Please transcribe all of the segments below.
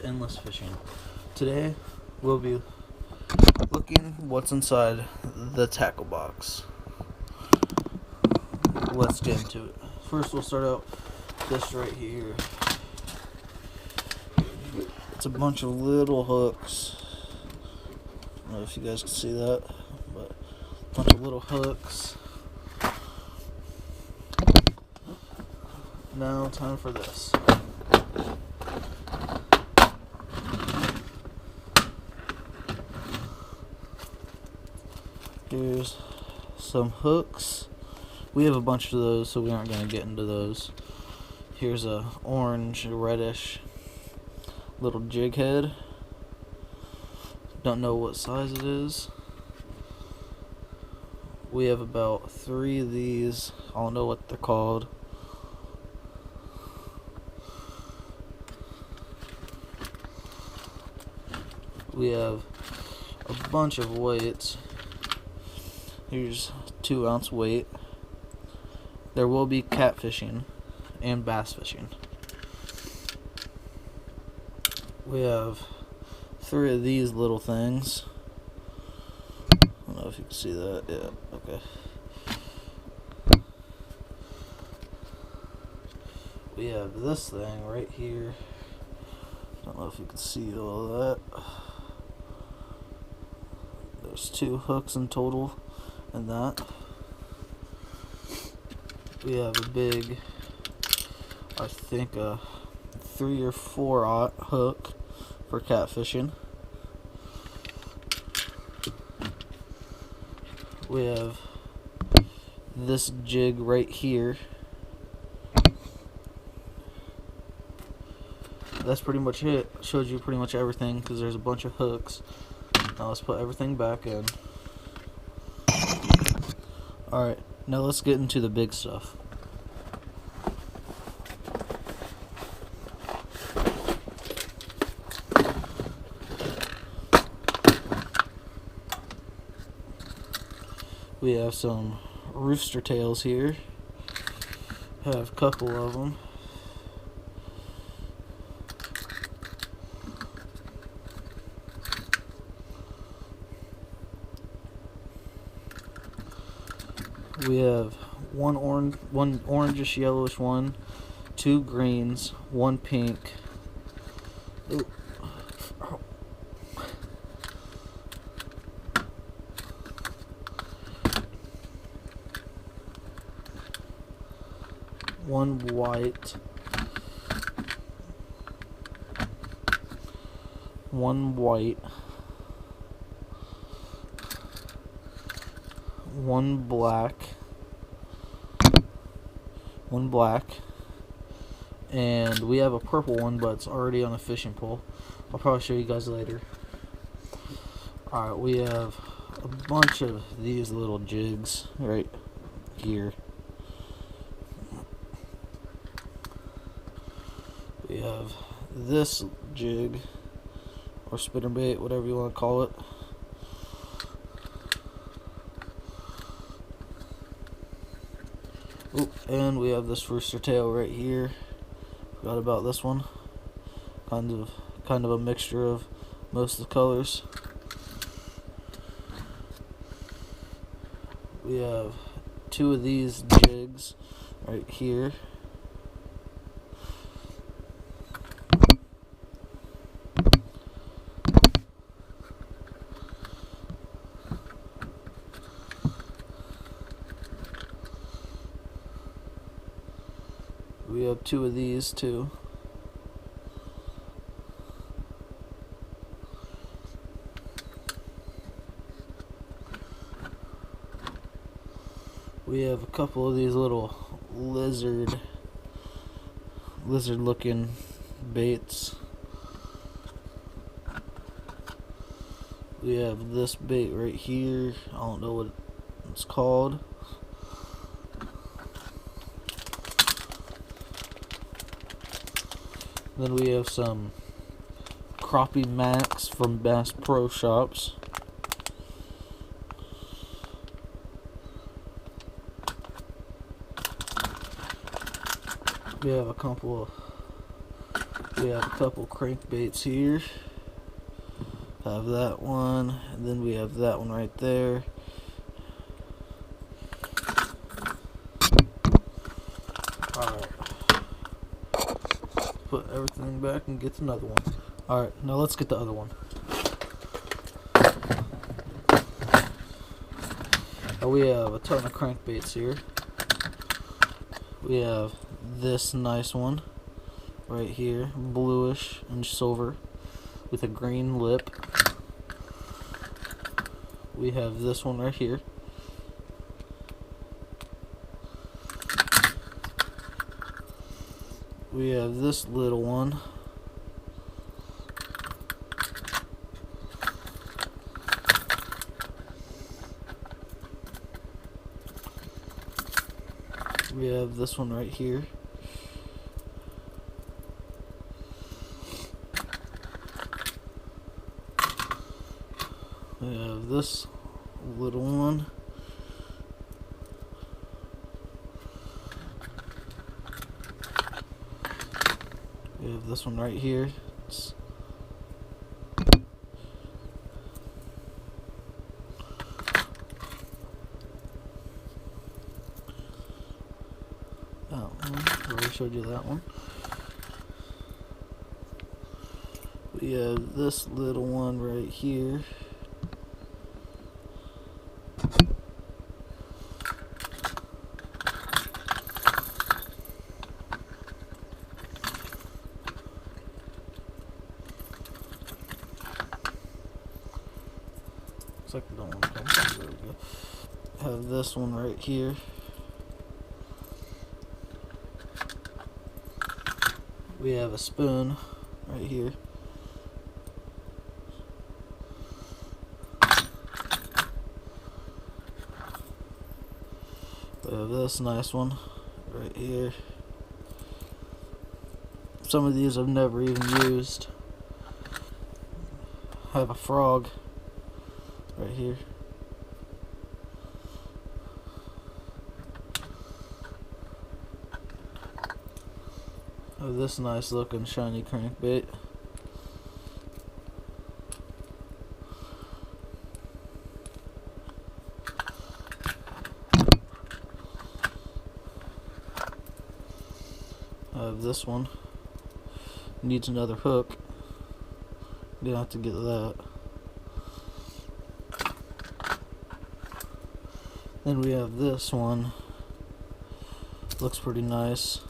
Endless fishing. Today we'll be looking what's inside the tackle box. Let's get into it. First we'll start out this right here. It's a bunch of little hooks. I don't know if you guys can see that, but a bunch of little hooks. Now time for this. Here's some hooks. We have a bunch of those, so we aren't going to get into those. Here's a orange, reddish little jig head. Don't know what size it is. We have about 3 of these. I don't know what they're called. We have a bunch of weights. Here's 2-ounce weight. There will be catfishing and bass fishing. We have 3 of these little things. I don't know if you can see that. Yeah, okay. We have this thing right here. Don't know if you can see all of that. There's 2 hooks in total in that. We have a big, I think a 3 or 4-aught hook for catfishing. We have this jig right here. That's pretty much it. Showed you pretty much everything because there's a bunch of hooks. Now let's put everything back in. Alright, now let's get into the big stuff. We have some rooster tails here. Have a couple of them. We have one orangish yellowish one, 2 greens, 1 pink. Ooh. One white, 1 white, 1 black, 1 black, and we have a purple one, but it's already on a fishing pole. I'll probably show you guys later. Alright, we have a bunch of these little jigs right here. We have this jig, or spinnerbait, whatever you want to call it. Ooh, and we have this rooster tail right here. Forgot about this one. Kind of a mixture of most of the colors. We have 2 of these jigs right here. We have 2 of these too. We have a couple of these little lizard looking baits. We have this bait right here. I don't know what it's called. Then we have some Crappie Max from Bass Pro Shops. We have a couple of We have a couple crankbaits here. Have that one, and then we have that one right there. Alright. Put everything back and get another one. Alright, now let's get the other one. Now we have a ton of crankbaits here. We have this nice one right here, bluish and silver with a green lip. We have this one right here. We have this little one. We have this one right here. We have this little one. We have this one right here. I already showed you that one. We have this little one right here. Looks like we don't want to come. There we go. Have this one right here. We have a spoon right here. We have this nice one right here. Some of these I've never even used. I have a frog right here. I have this nice looking shiny crankbait. I have this one. Needs another hook. Gonna have to get that. Then we have this one. Looks pretty nice.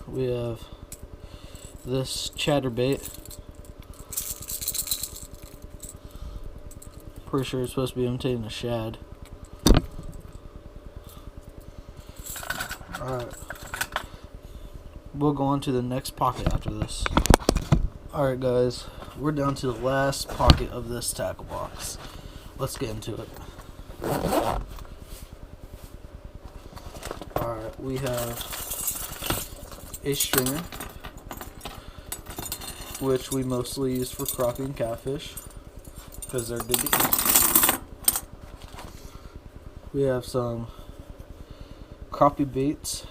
We have this chatterbait. Pretty sure it's supposed to be imitating a shad. Alright. We'll go on to the next pocket after this. Alright guys, we're down to the last pocket of this tackle box. Let's get into it. Alright, we have a stringer, which we mostly use for crappie and catfish because they're good to eat. We have some crappie baits.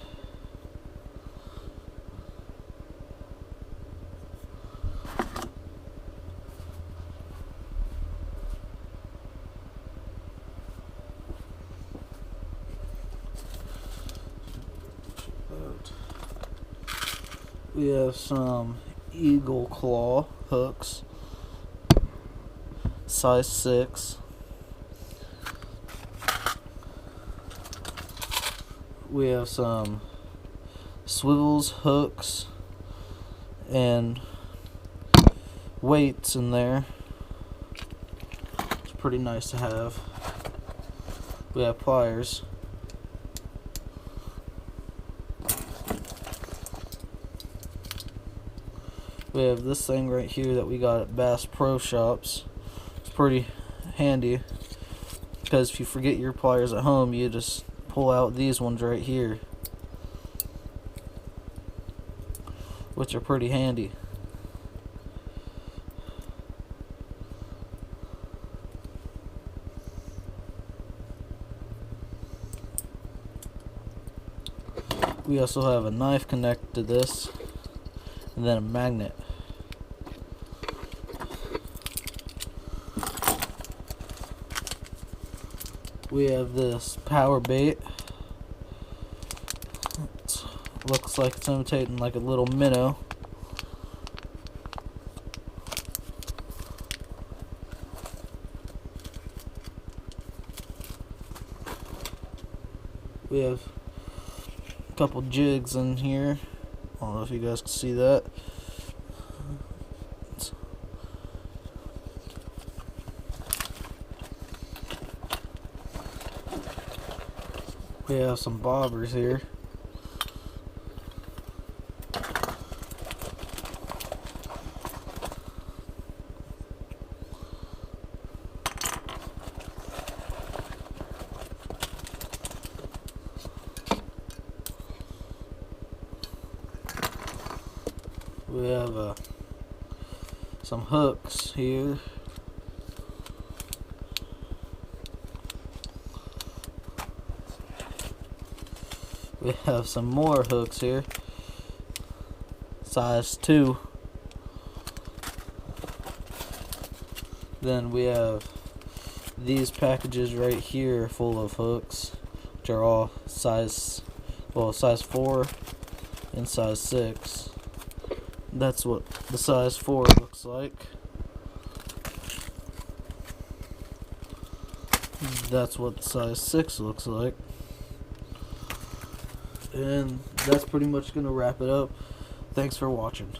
We have some Eagle Claw hooks, size 6. We have some swivels, hooks, and weights in there. It's pretty nice to have. We have pliers. We have this thing right here that we got at Bass Pro Shops. It's pretty handy because if you forget your pliers at home, you just pull out these ones right here, which are pretty handy. We also have a knife connected to this, and then a magnet. We have this power bait. It looks like it's imitating like a little minnow. We have a couple jigs in here. I don't know if you guys can see that. We have some bobbers here. We have some hooks here. We have some more hooks here, size 2. Then we have these packages right here full of hooks, which are all size 4 and size 6. That's what the size 4 looks like. That's what the size 6 looks like. And that's pretty much going to wrap it up. Thanks for watching.